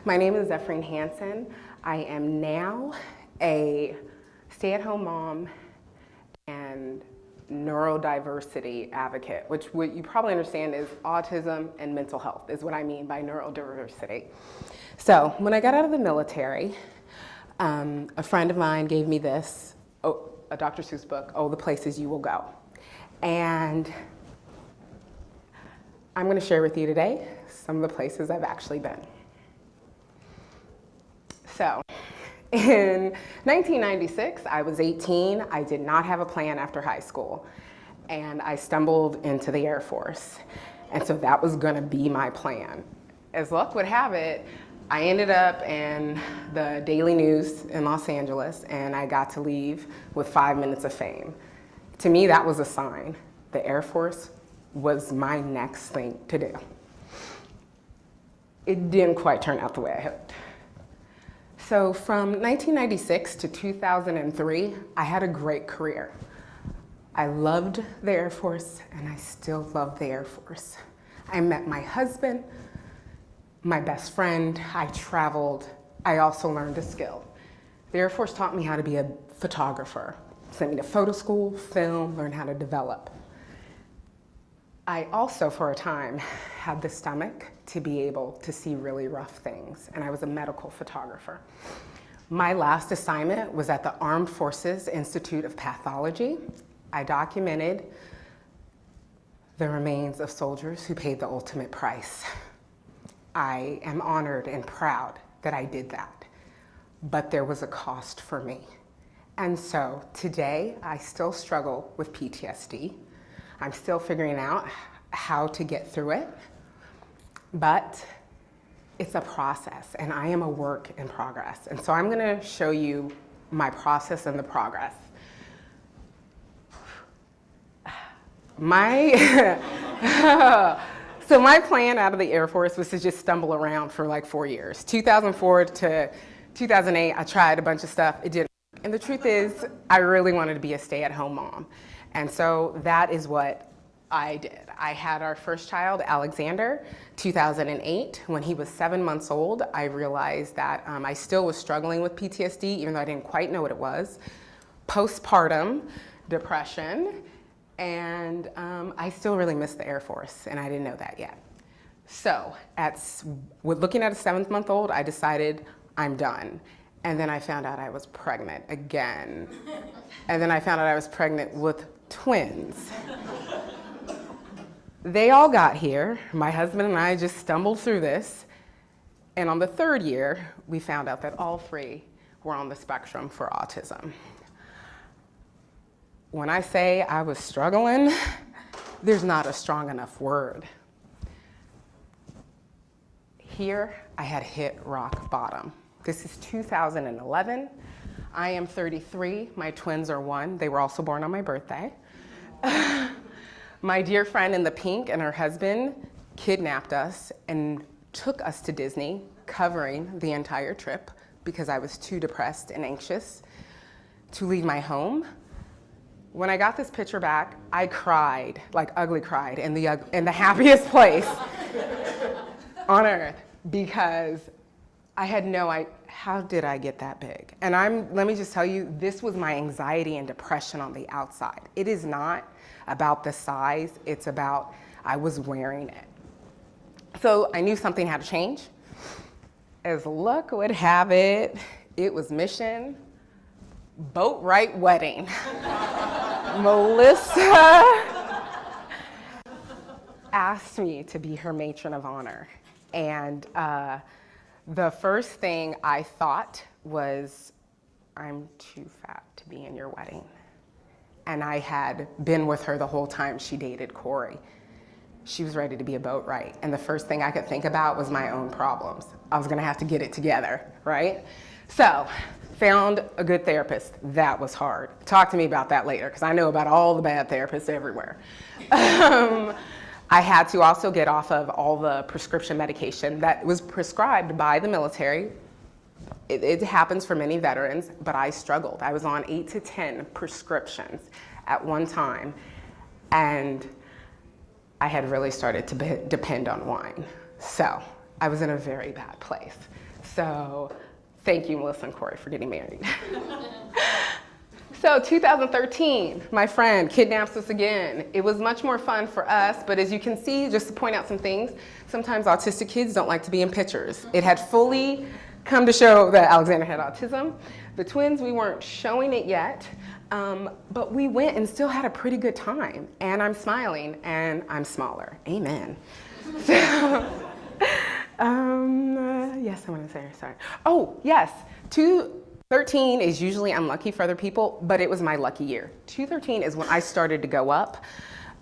My name is Zephrine Hanson. I am now a stay-at-home mom and neurodiversity advocate, which what you probably understand is autism and mental health is what I mean by neurodiversity. So when I got out of the military, a friend of mine gave me this, a Dr. Seuss book, The Places You Will Go. And I'm going to share with you today some of the places I've actually been. So, in 1996, I was 18. I did not have a plan after high school, and I stumbled into the Air Force. And so that was going to be my plan. As luck would have it, I ended up in the Daily News in Los Angeles, and I got to leave with 5 minutes of fame. To me, that was a sign. The Air Force was my next thing to do. It didn't quite turn out the way I hoped. So from 1996 to 2003, I had a great career. I loved the Air Force, and I still love the Air Force. I met my husband, my best friend, I traveled, I also learned a skill. The Air Force taught me how to be a photographer, sent me to photo school, film, learn how to develop. I also, for a time, had the stomach to be able to see really rough things, and I was a medical photographer. My last assignment was at the Armed Forces Institute of Pathology. I documented the remains of soldiers who paid the ultimate price. I am honored and proud that I did that, but there was a cost for me. And so today, I still struggle with PTSD. I'm still figuring out how to get through it, but it's a process, and I am a work in progress. And so I'm gonna show you my process and the progress. So my plan out of the Air Force was to just stumble around for like 4 years. 2004 to 2008, I tried a bunch of stuff, it didn't work. And the truth is, I really wanted to be a stay-at-home mom. And so that is what I did. I had our first child, Alexander, 2008. When he was 7 months old, I realized that I still was struggling with PTSD, even though I didn't quite know what it was. Postpartum depression, and I still really missed the Air Force, and I didn't know that yet. So, with looking at a 7-month-old, I decided I'm done. And then I found out I was pregnant again. And then I found out I was pregnant with twins. They all got here. My husband and I just stumbled through this. And on the 3rd year, we found out that all 3 were on the spectrum for autism. When I say I was struggling, there's not a strong enough word. Here, I had hit rock bottom. This is 2011. I am 33. My twins are 1. They were also born on my birthday. My dear friend in the pink and her husband kidnapped us and took us to Disney, covering the entire trip because I was too depressed and anxious to leave my home. When I got this picture back, I cried, like ugly cried, in the happiest place on earth, because I had no idea, how did I get that big? And let me just tell you, this was my anxiety and depression on the outside. It is not about the size, it's about I was wearing it. So I knew something had to change. As luck would have it, it was mission, boat right wedding. Melissa asked me to be her matron of honor. And the first thing I thought was, I'm too fat to be in your wedding. And I had been with her the whole time she dated Corey. She was ready to be a boat right. And the first thing I could think about was my own problems. I was gonna have to get it together, right? So, found a good therapist. That was hard. Talk to me about that later, because I know about all the bad therapists everywhere. I had to also get off of all the prescription medication that was prescribed by the military. It happens for many veterans, but I struggled. I was on 8 to 10 prescriptions at one time, and I had really started to depend on wine. So I was in a very bad place. So thank you, Melissa and Corey, for getting married. So 2013, my friend kidnaps us again. It was much more fun for us, but as you can see, just to point out some things, sometimes autistic kids don't like to be in pictures. It had fully come to show that Alexander had autism. The twins, we weren't showing it yet, but we went and still had a pretty good time. And I'm smiling, and I'm smaller. Amen. So, yes, I want to say, sorry. Oh, yes, 2013 is usually unlucky for other people, but it was my lucky year. 2013 is when I started to go up.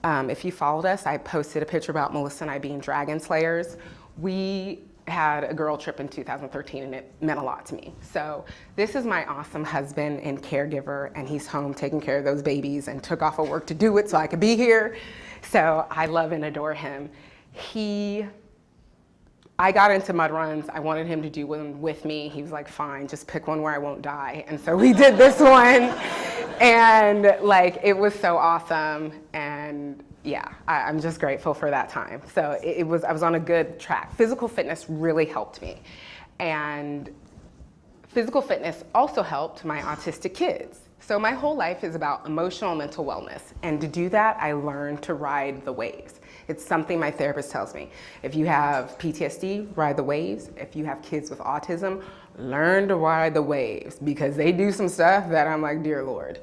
If you followed us, I posted a picture about Melissa and I being dragon slayers. We had a girl trip in 2013 and it meant a lot to me. So this is my awesome husband and caregiver, and he's home taking care of those babies and took off of work to do it so I could be here. So I love and adore him. I got into mud runs. I wanted him to do one with me. He was like, fine, just pick one where I won't die. And so we did this one, and like, it was so awesome. And yeah, I'm just grateful for that time. So I was on a good track. Physical fitness really helped me. And physical fitness also helped my autistic kids. So my whole life is about emotional and mental wellness. And to do that, I learned to ride the waves. It's something my therapist tells me. If you have PTSD, ride the waves. If you have kids with autism, learn to ride the waves, because they do some stuff that I'm like, dear Lord.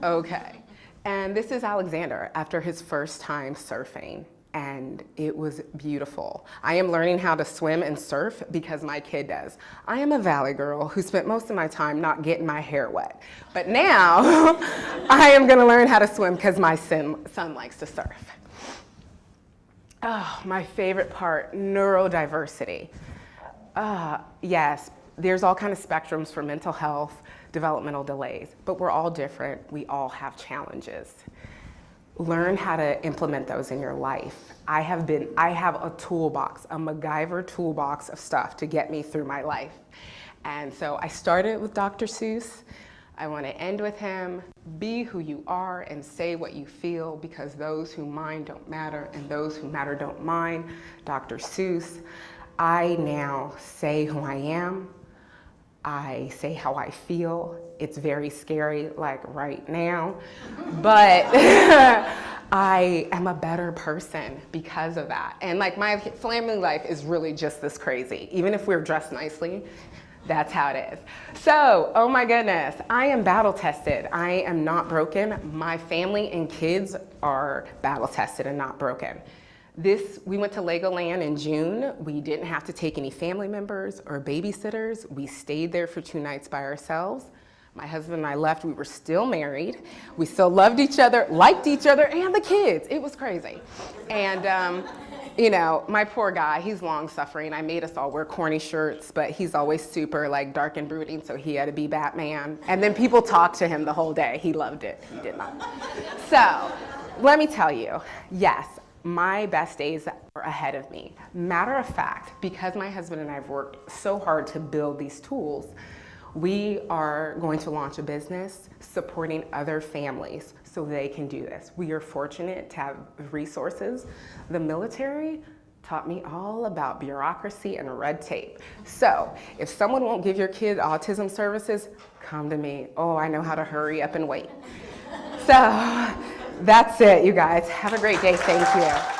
Okay. And this is Alexander after his first time surfing, and it was beautiful. I am learning how to swim and surf because my kid does. I am a valley girl who spent most of my time not getting my hair wet. But now I am gonna learn how to swim because my son likes to surf. Oh, my favorite part, neurodiversity. Yes, there's all kinds of spectrums for mental health, developmental delays, but we're all different. We all have challenges. Learn how to implement those in your life. I have a toolbox, a MacGyver toolbox of stuff to get me through my life. And so I started with Dr. Seuss. I want to end with him. Be who you are and say what you feel, because those who mind don't matter and those who matter don't mind. Dr. Seuss. I now say who I am. I say how I feel. It's very scary, like right now, but I am a better person because of that. And like, my family life is really just this crazy. Even if we're dressed nicely, that's how it is. So, oh my goodness, I am battle tested. I am not broken. My family and kids are battle tested and not broken. We went to Legoland in June. We didn't have to take any family members or babysitters. We stayed there for 2 nights by ourselves. My husband and I left. We were still married. We still loved each other, liked each other, and the kids. It was crazy. And you know, my poor guy, he's long suffering. I made us all wear corny shirts, but he's always super like dark and brooding, so he had to be Batman. And then people talked to him the whole day. He loved it. He did not. So let me tell you, yes, my best days are ahead of me. Matter of fact, because my husband and I have worked so hard to build these tools, we are going to launch a business supporting other families so they can do this. We are fortunate to have resources. The military taught me all about bureaucracy and red tape. So if someone won't give your kid autism services, come to me. Oh, I know how to hurry up and wait. So that's it, you guys. Have a great day. Thank you.